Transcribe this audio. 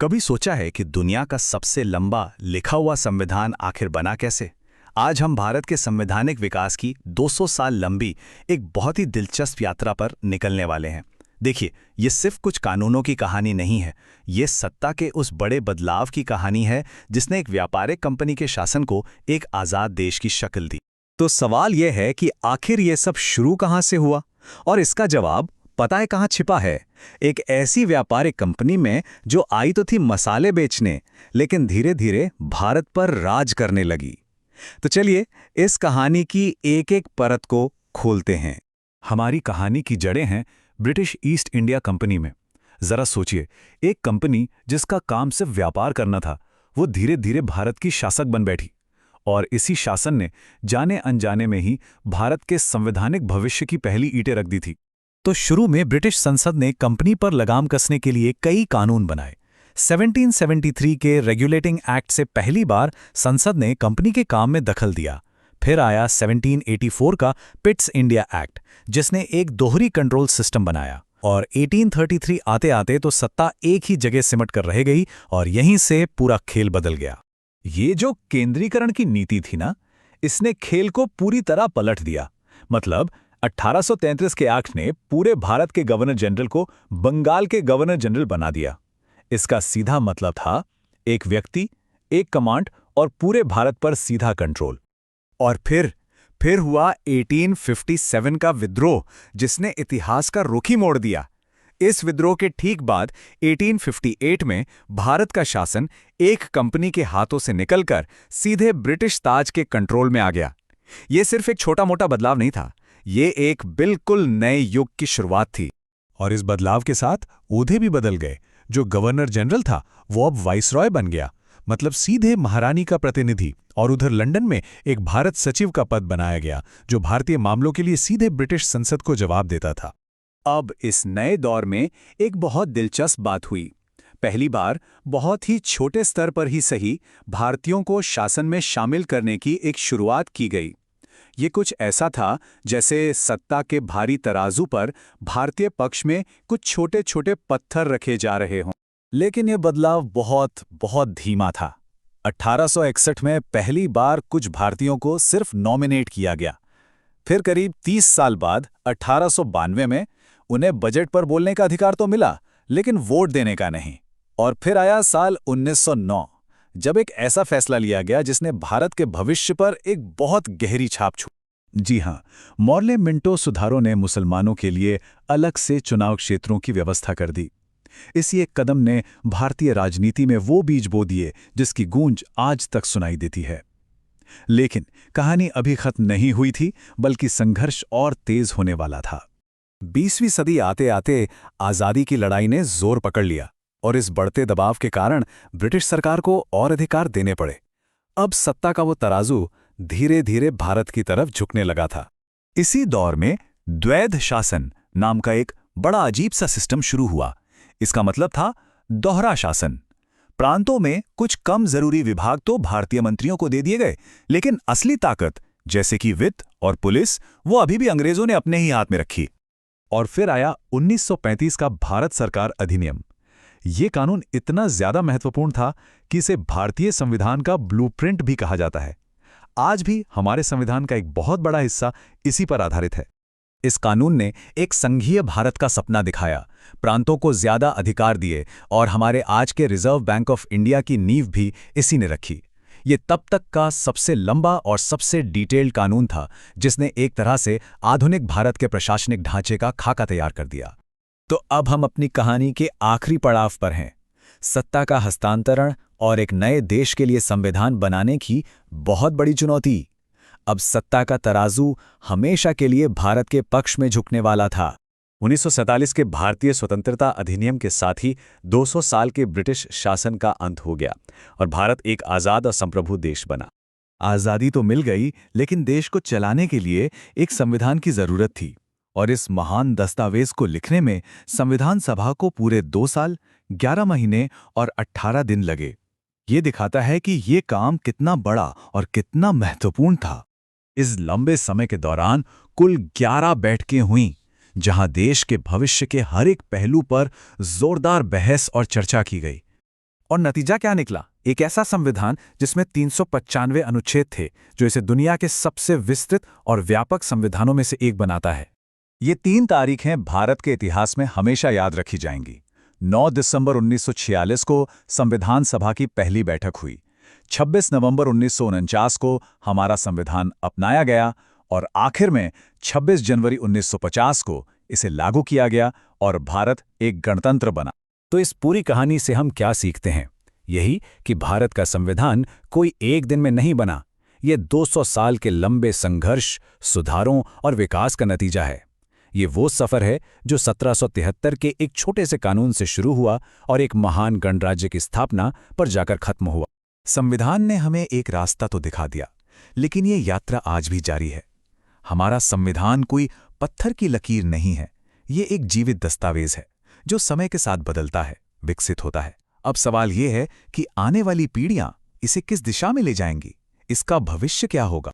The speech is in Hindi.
कभी सोचा है कि दुनिया का सबसे लंबा लिखा हुआ संविधान आखिर बना कैसे? आज हम भारत के संवैधानिक विकास की 200 साल लंबी एक बहुत ही दिलचस्प यात्रा पर निकलने वाले हैं। देखिए, ये सिर्फ कुछ कानूनों की कहानी नहीं है, ये सत्ता के उस बड़े बदलाव की कहानी है जिसने एक व्यापारिक कंपनी के शासन को एक आज़ाद देश की शक्ल दी। तो सवाल यह है कि आखिर ये सब शुरू कहाँ से हुआ? और इसका जवाब पता है कहाँ छिपा है? एक ऐसी व्यापारिक कंपनी में जो आई तो थी मसाले बेचने, लेकिन धीरे धीरे भारत पर राज करने लगी। तो चलिए इस कहानी की एक एक परत को खोलते हैं। हमारी कहानी की जड़ें हैं ब्रिटिश ईस्ट इंडिया कंपनी में। जरा सोचिए, एक कंपनी जिसका काम सिर्फ व्यापार करना था, वो धीरे धीरे भारत की शासक बन बैठी। और इसी शासन ने जाने अनजाने में ही भारत के संवैधानिक भविष्य की पहली ईंटें रख दी थी। तो शुरू में ब्रिटिश संसद ने कंपनी पर लगाम कसने के लिए कई कानून बनाए। 1773 के रेगुलेटिंग एक्ट से पहली बार संसद ने कंपनी के काम में दखल दिया। फिर आया 1784 का पिट्स इंडिया एक्ट, जिसने एक दोहरी कंट्रोल सिस्टम बनाया। और 1833 आते आते तो सत्ता एक ही जगह सिमट कर रह गई और यहीं से पूरा खेल बदल गया। ये जो केंद्रीकरण की नीति थी ना, इसने खेल को पूरी तरह पलट दिया। मतलब 1833 के एक्ट ने पूरे भारत के गवर्नर जनरल को बंगाल के गवर्नर जनरल बना दिया। इसका सीधा मतलब था एक व्यक्ति, एक कमांड और पूरे भारत पर सीधा कंट्रोल। और फिर हुआ 1857 का विद्रोह, जिसने इतिहास का रुख ही मोड़ दिया। इस विद्रोह के ठीक बाद 1858 में भारत का शासन एक कंपनी के हाथों से निकलकर सीधे ब्रिटिश ताज के कंट्रोल में आ गया। यह सिर्फ एक छोटा-मोटा बदलाव नहीं था, ये एक बिल्कुल नए युग की शुरुआत थी। और इस बदलाव के साथ ओहदे भी बदल गए। जो गवर्नर जनरल था वो अब वाइसरॉय बन गया, मतलब सीधे महारानी का प्रतिनिधि। और उधर लंदन में एक भारत सचिव का पद बनाया गया, जो भारतीय मामलों के लिए सीधे ब्रिटिश संसद को जवाब देता था। अब इस नए दौर में एक बहुत दिलचस्प बात हुई। पहली बार बहुत ही छोटे स्तर पर ही सही, भारतीयों को शासन में शामिल करने की एक शुरुआत की गई। ये कुछ ऐसा था जैसे सत्ता के भारी तराजू पर भारतीय पक्ष में कुछ छोटे छोटे पत्थर रखे जा रहे हों। लेकिन यह बदलाव बहुत धीमा था। 1861 में पहली बार कुछ भारतीयों को सिर्फ नॉमिनेट किया गया। फिर करीब 30 साल बाद 1892 में उन्हें बजट पर बोलने का अधिकार तो मिला, लेकिन वोट देने का नहीं। और फिर आया साल 1909, जब एक ऐसा फैसला लिया गया जिसने भारत के भविष्य पर एक बहुत गहरी छाप छोड़ी। जी हां, मॉर्ले मिंटो सुधारों ने मुसलमानों के लिए अलग से चुनाव क्षेत्रों की व्यवस्था कर दी। इसी एक कदम ने भारतीय राजनीति में वो बीज बो दिए जिसकी गूंज आज तक सुनाई देती है। लेकिन कहानी अभी खत्म नहीं हुई थी, बल्कि संघर्ष और तेज होने वाला था। 20वीं सदी आते आते आज़ादी की लड़ाई ने जोर पकड़ लिया और इस बढ़ते दबाव के कारण ब्रिटिश सरकार को और अधिकार देने पड़े। अब सत्ता का वो तराजू धीरे धीरे भारत की तरफ झुकने लगा था। इसी दौर में द्वैध शासन नाम का एक बड़ा अजीब सा सिस्टम शुरू हुआ। इसका मतलब था दोहरा शासन। प्रांतों में कुछ कम जरूरी विभाग तो भारतीय मंत्रियों को दे दिए गए, लेकिन असली ताकत जैसे कि वित्त और पुलिस, वो अभी भी अंग्रेजों ने अपने ही हाथ में रखी। और फिर आया 1935 का भारत सरकार अधिनियम। ये कानून इतना ज्यादा महत्वपूर्ण था कि इसे भारतीय संविधान का ब्लूप्रिंट भी कहा जाता है। आज भी हमारे संविधान का एक बहुत बड़ा हिस्सा इसी पर आधारित है। इस कानून ने एक संघीय भारत का सपना दिखाया, प्रांतों को ज्यादा अधिकार दिए और हमारे आज के रिजर्व बैंक ऑफ इंडिया की नींव भी इसी ने रखी। ये तब तक का सबसे लंबा और सबसे डिटेल्ड कानून था, जिसने एक तरह से आधुनिक भारत के प्रशासनिक ढांचे का खाका तैयार कर दिया। तो अब हम अपनी कहानी के आखिरी पड़ाव पर हैं, सत्ता का हस्तांतरण और एक नए देश के लिए संविधान बनाने की बहुत बड़ी चुनौती। अब सत्ता का तराजू हमेशा के लिए भारत के पक्ष में झुकने वाला था। 1947 के भारतीय स्वतंत्रता अधिनियम के साथ ही 200 साल के ब्रिटिश शासन का अंत हो गया और भारत एक आज़ाद और संप्रभु देश बना। आज़ादी तो मिल गई, लेकिन देश को चलाने के लिए एक संविधान की जरूरत थी। और इस महान दस्तावेज को लिखने में संविधान सभा को पूरे 2 साल, 11 महीने और 18 दिन लगे। ये दिखाता है कि ये काम कितना बड़ा और कितना महत्वपूर्ण था। इस लंबे समय के दौरान कुल 11 बैठकें हुईं, जहां देश के भविष्य के हर एक पहलू पर जोरदार बहस और चर्चा की गई। और नतीजा क्या निकला? एक ऐसा संविधान जिसमें 395 अनुच्छेद थे, जो इसे दुनिया के सबसे विस्तृत और व्यापक संविधानों में से एक बनाता है। ये 3 तारीखें भारत के इतिहास में हमेशा याद रखी जाएंगी। 9 दिसंबर 1946 को संविधान सभा की पहली बैठक हुई। 26 नवंबर 1949 को हमारा संविधान अपनाया गया और आखिर में 26 जनवरी 1950 को इसे लागू किया गया और भारत एक गणतंत्र बना। तो इस पूरी कहानी से हम क्या सीखते हैं? यही कि भारत का संविधान कोई एक दिन में नहीं बना। ये 200 साल के लंबे संघर्ष, सुधारों और विकास का नतीजा है। ये वो सफर है जो 1773 के एक छोटे से कानून से शुरू हुआ और एक महान गणराज्य की स्थापना पर जाकर खत्म हुआ। संविधान ने हमें एक रास्ता तो दिखा दिया, लेकिन ये यात्रा आज भी जारी है। हमारा संविधान कोई पत्थर की लकीर नहीं है, ये एक जीवित दस्तावेज है जो समय के साथ बदलता है, विकसित होता है। अब सवाल ये है कि आने वाली पीढ़ियां इसे किस दिशा में ले जाएंगी, इसका भविष्य क्या होगा।